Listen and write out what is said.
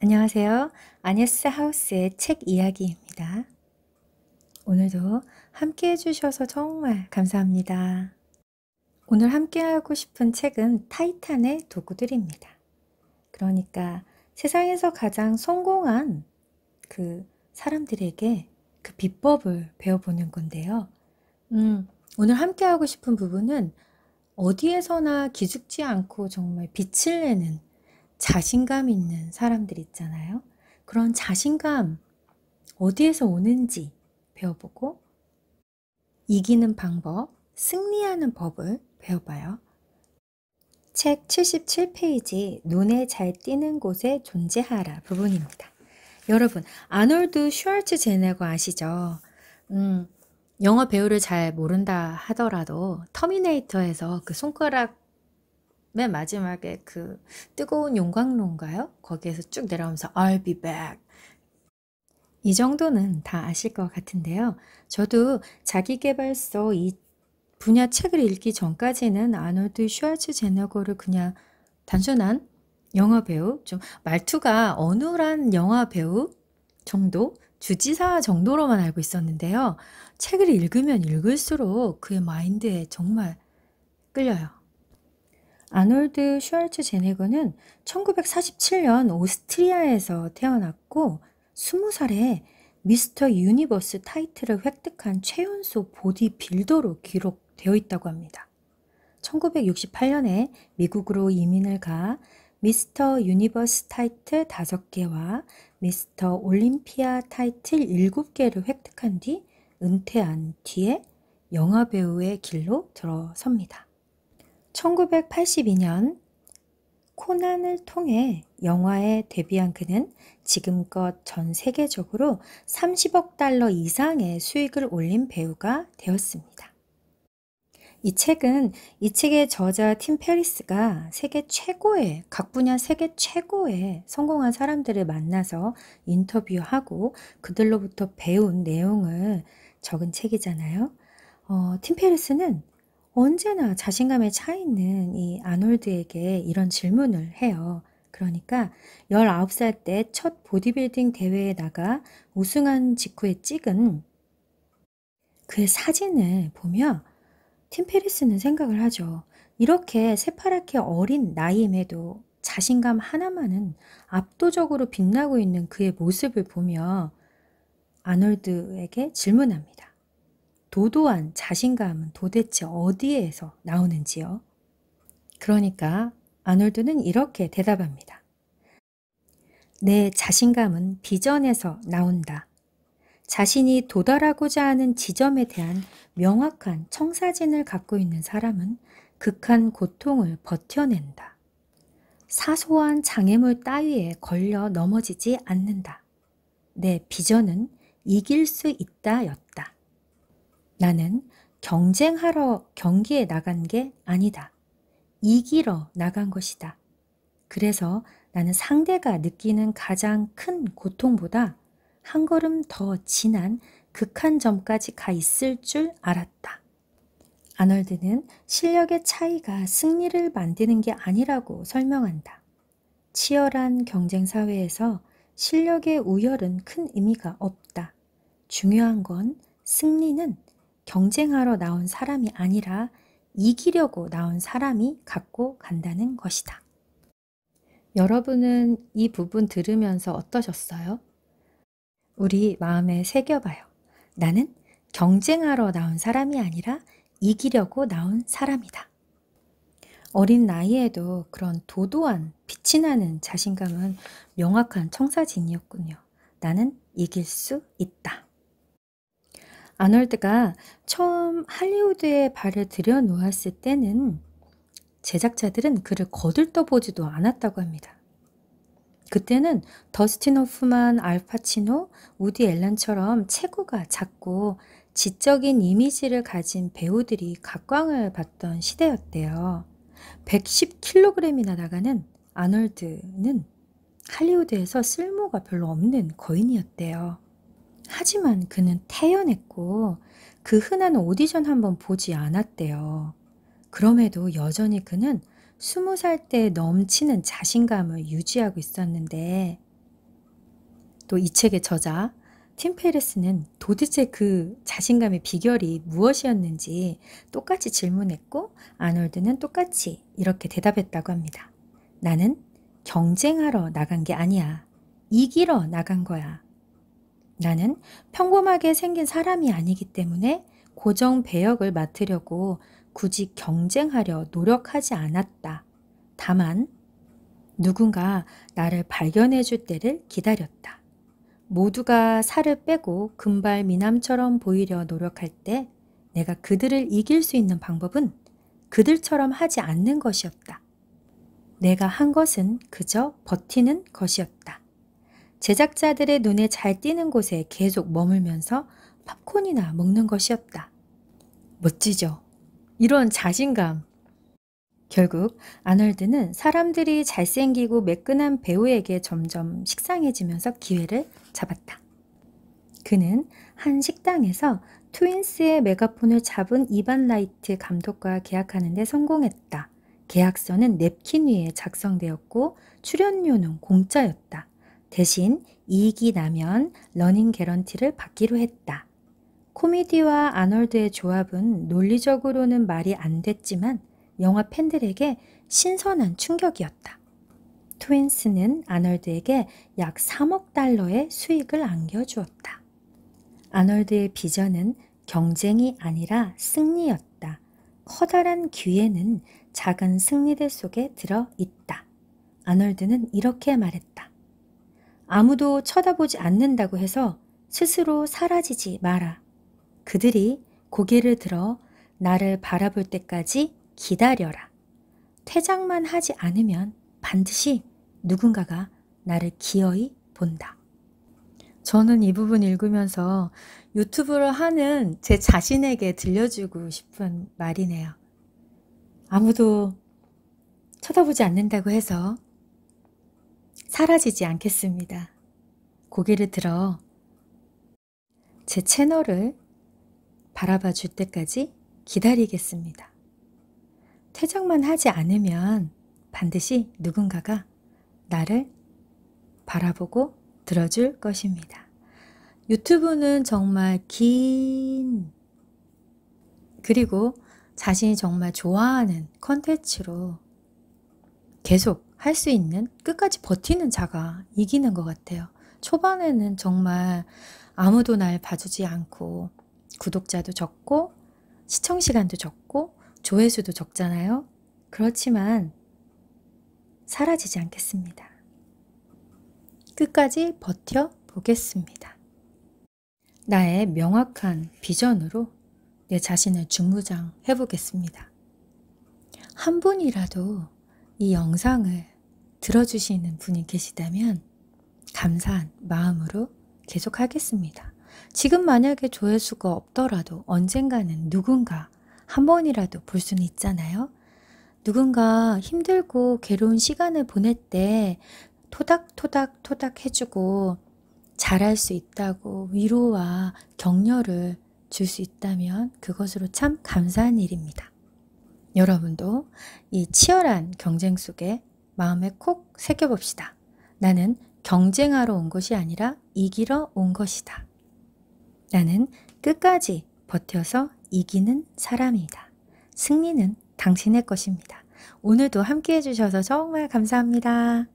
안녕하세요. 아니스 하우스의 책 이야기입니다. 오늘도 함께 해주셔서 정말 감사합니다. 오늘 함께 하고 싶은 책은 타이탄의 도구들입니다. 그러니까 세상에서 가장 성공한 그 사람들에게 그 비법을 배워보는 건데요. 오늘 함께 하고 싶은 부분은 어디에서나 기죽지 않고 정말 빛을 내는 자신감 있는 사람들 있잖아요. 그런 자신감 어디에서 오는지 배워보고 이기는 방법, 승리하는 법을 배워봐요. 책 77페이지 눈에 잘 띄는 곳에 존재하라 부분입니다. 여러분, 아놀드 슈왈츠제네거 아시죠? 영화 배우를 잘 모른다 하더라도 터미네이터에서 그 손가락 맨 마지막에 그 뜨거운 용광로인가요? 거기에서 쭉 내려오면서 I'll be back. 이 정도는 다 아실 것 같은데요. 저도 자기계발서 이 분야 책을 읽기 전까지는 아놀드 슈왈츠제네거를 그냥 단순한 영화 배우, 좀 말투가 어눌한 영화 배우 정도, 주지사 정도로만 알고 있었는데요. 책을 읽으면 읽을수록 그의 마인드에 정말 끌려요. 아놀드 슈왈츠제네거는 1947년 오스트리아에서 태어났고 20살에 미스터 유니버스 타이틀을 획득한 최연소 보디빌더로 기록되어 있다고 합니다. 1968년에 미국으로 이민을 가 미스터 유니버스 타이틀 5개와 미스터 올림피아 타이틀 7개를 획득한 뒤 은퇴한 뒤에 영화배우의 길로 들어섭니다. 1982년 코난을 통해 영화에 데뷔한 그는 지금껏 전 세계적으로 30억 달러 이상의 수익을 올린 배우가 되었습니다. 이 책의 저자 팀 페리스가 각 분야 세계 최고의 성공한 사람들을 만나서 인터뷰하고 그들로부터 배운 내용을 적은 책이잖아요. 팀 페리스는 언제나 자신감에 차 있는 이 아놀드에게 이런 질문을 해요. 그러니까 19살 때 첫 보디빌딩 대회에 나가 우승한 직후에 찍은 그의 사진을 보며 팀 페리스는 생각을 하죠. 이렇게 새파랗게 어린 나이임에도 자신감 하나만은 압도적으로 빛나고 있는 그의 모습을 보며 아놀드에게 질문합니다. 도도한 자신감은 도대체 어디에서 나오는지요? 그러니까 아놀드는 이렇게 대답합니다. 내 자신감은 비전에서 나온다. 자신이 도달하고자 하는 지점에 대한 명확한 청사진을 갖고 있는 사람은 극한 고통을 버텨낸다. 사소한 장애물 따위에 걸려 넘어지지 않는다. 내 비전은 이길 수 있다였다. 나는 경쟁하러 경기에 나간 게 아니다. 이기러 나간 것이다. 그래서 나는 상대가 느끼는 가장 큰 고통보다 한 걸음 더 진한 극한 점까지 가 있을 줄 알았다. 아놀드는 실력의 차이가 승리를 만드는 게 아니라고 설명한다. 치열한 경쟁 사회에서 실력의 우열은 큰 의미가 없다. 중요한 건 승리는 경쟁하러 나온 사람이 아니라 이기려고 나온 사람이 갖고 간다는 것이다. 여러분은 이 부분 들으면서 어떠셨어요? 우리 마음에 새겨봐요. 나는 경쟁하러 나온 사람이 아니라 이기려고 나온 사람이다. 어린 나이에도 그런 도도한 빛이 나는 자신감은 명확한 청사진이었군요. 나는 이길 수 있다. 아놀드가 처음 할리우드에 발을 들여놓았을 때는 제작자들은 그를 거들떠보지도 않았다고 합니다. 그때는 더스틴 호프만, 알파치노, 우디 앨런처럼 체구가 작고 지적인 이미지를 가진 배우들이 각광을 받던 시대였대요. 110kg이나 나가는 아놀드는 할리우드에서 쓸모가 별로 없는 거인이었대요. 하지만 그는 태연했고 그 흔한 오디션 한번 보지 않았대요. 그럼에도 여전히 그는 20살 때 넘치는 자신감을 유지하고 있었는데 또 이 책의 저자 팀 페리스는 도대체 그 자신감의 비결이 무엇이었는지 똑같이 질문했고 아놀드는 똑같이 이렇게 대답했다고 합니다. 나는 경쟁하러 나간 게 아니야. 이기러 나간 거야. 나는 평범하게 생긴 사람이 아니기 때문에 고정 배역을 맡으려고 굳이 경쟁하려 노력하지 않았다. 다만 누군가 나를 발견해 줄 때를 기다렸다. 모두가 살을 빼고 금발 미남처럼 보이려 노력할 때 내가 그들을 이길 수 있는 방법은 그들처럼 하지 않는 것이었다. 내가 한 것은 그저 버티는 것이었다. 제작자들의 눈에 잘 띄는 곳에 계속 머물면서 팝콘이나 먹는 것이었다. 멋지죠? 이런 자신감. 결국 아놀드는 사람들이 잘생기고 매끈한 배우에게 점점 식상해지면서 기회를 잡았다. 그는 한 식당에서 트윈스의 메가폰을 잡은 이반 라이트 감독과 계약하는 데 성공했다. 계약서는 냅킨 위에 작성되었고 출연료는 공짜였다. 대신 이익이 나면 러닝 개런티를 받기로 했다. 코미디와 아놀드의 조합은 논리적으로는 말이 안 됐지만 영화 팬들에게 신선한 충격이었다. 트윈스는 아놀드에게 약 3억 달러의 수익을 안겨주었다. 아놀드의 비전은 경쟁이 아니라 승리였다. 커다란 기회는 작은 승리들 속에 들어있다. 아놀드는 이렇게 말했다. 아무도 쳐다보지 않는다고 해서 스스로 사라지지 마라. 그들이 고개를 들어 나를 바라볼 때까지 기다려라. 퇴장만 하지 않으면 반드시 누군가가 나를 기어이 본다. 저는 이 부분 읽으면서 유튜브를 하는 제 자신에게 들려주고 싶은 말이네요. 아무도 쳐다보지 않는다고 해서 사라지지 않겠습니다. 고개를 들어 제 채널을 바라봐 줄 때까지 기다리겠습니다. 퇴장만 하지 않으면 반드시 누군가가 나를 바라보고 들어줄 것입니다. 유튜브는 정말 긴 그리고 자신이 정말 좋아하는 컨텐츠로 계속 할 수 있는 끝까지 버티는 자가 이기는 것 같아요. 초반에는 정말 아무도 날 봐주지 않고 구독자도 적고 시청시간도 적고 조회수도 적잖아요. 그렇지만 사라지지 않겠습니다. 끝까지 버텨보겠습니다. 나의 명확한 비전으로 내 자신을 중무장해 보겠습니다. 한 분이라도 이 영상을 들어주시는 분이 계시다면 감사한 마음으로 계속하겠습니다. 지금 만약에 조회수가 없더라도 언젠가는 누군가 한 번이라도 볼 수는 있잖아요. 누군가 힘들고 괴로운 시간을 보낼 때 토닥토닥 해주고 잘할 수 있다고 위로와 격려를 줄 수 있다면 그것으로 참 감사한 일입니다. 여러분도 이 치열한 경쟁 속에 마음에 콕 새겨봅시다. 나는 경쟁하러 온 것이 아니라 이기러 온 것이다. 나는 끝까지 버텨서 이기는 사람이다. 승리는 당신의 것입니다. 오늘도 함께 해주셔서 정말 감사합니다.